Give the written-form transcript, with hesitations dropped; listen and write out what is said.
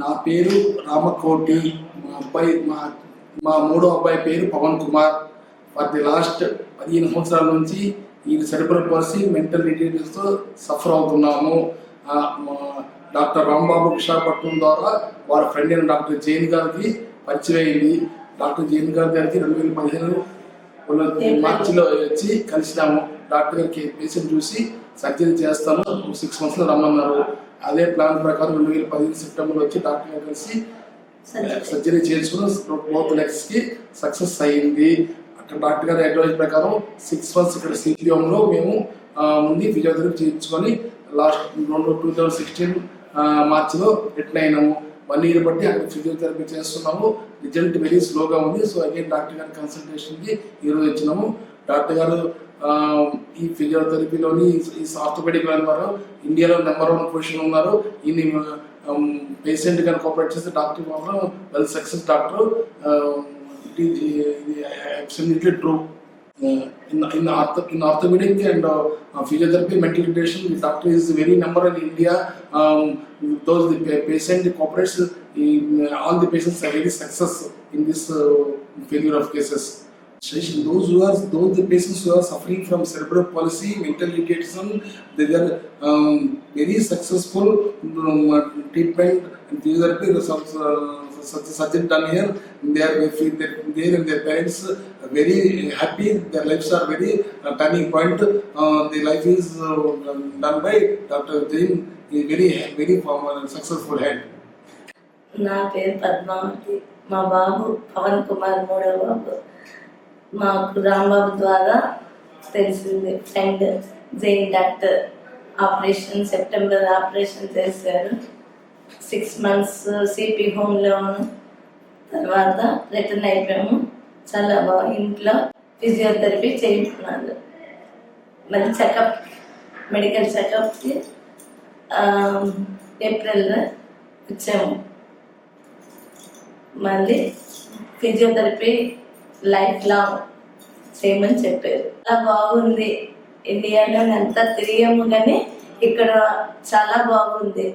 నా పేరు రామకోటి. మా అబ్బాయి మా మూడో అబ్బాయి పేరు Pavan Kumar. For the last 15 సంవత్సరాల నుంచి ఈ సెరిబ్రల్ పాలసీ మెంటల్ డిజీజెస్తో సఫర్ అవుతున్నాము. డాక్టర్ రాంబాబు విశాఖపట్నం ద్వారా వారి ఫ్రెండ్ అయిన డాక్టర్ జైన్ గారికి పరిచయం అయింది. డాక్టర్ జైన్ గారికి 2015 మార్చిలో వచ్చి కలిసినాము. డాక్టర్ గారికి పేషెంట్ చూసి సర్జరీ చేస్తాను 6 monthsలో రమ్మన్నారు. అదే ప్లాన్ ప్రకారం 2015 సెప్టెంబర్లో వచ్చి డాక్టర్ గారు కలిసి సర్జరీ చేసుకుని బోత్ లెగ్స్కి సక్సెస్ అయ్యింది. అక్కడ డాక్టర్ గారి అడ్వైజ్ ప్రకారం 6 months ఇక్కడ సిపిఎంలో మేము ముందు ఫిజియోథెరపీ చేయించుకొని లాస్ట్ 2016 మార్చిలో రిటర్న్ అయినాము. 1 year బట్టి అక్కడ ఫిజియోథెరపీ చేస్తున్నాము. రిజల్ట్ వెరీ స్లోగా ఉంది. సో అగైన్ డాక్టర్ గారి కన్సల్టేషన్కి ఈరోజు వచ్చినాము. డాక్టర్ గారు ఈ ఫిజియోథెరపీలోని ఈ ఆర్థోపెడిక్ ద్వారా ఇండియాలో నెంబర్ 1 పొజిషన్ ఉన్నారు. ఇన్ని పేషెంట్ కానీ కోఆపరేట్ చేస్తే డాక్టర్ మాత్రం well success doctor. Absolutely true. In orthopedic and physiotherapy, mental retardation, the doctor is very number in India. Those the patient cooperates, all the patients are very success in this failure of cases. Those the patients who are suffering from cerebral palsy, mental retardation, they are very successful treatment and physiotherapy. Such surgery done here. They and their parents are very happy. Their lives are very turning point. Their life is done by Dr. Jain. He very successful head. నా పేరు పద్మావతి. మా బాబు పవన్ కుమార్ మూడవ బాబు. మాకు రాంబాబు ద్వారా తెలిసింది. Friend Jain doctor operation September operation చేశారు. 6 months CP హోమ్లో తర్వాత రిటర్న్ అయిపోయాము. చాలా బాగా ఇంట్లో ఫిజియోథెరపీ చేయించుకున్నాను. మళ్ళీ చెకప్ మెడికల్ చెకప్కి ఏప్రిల్లో వచ్చాము. మళ్ళీ ఫిజియోథెరపీ లైఫ్ లాంగ్ చేయమని చెప్పారు. చాలా బాగుంది. ఇండియాలో అంతా తిరిగాము కానీ ఇక్కడ చాలా బాగుంది.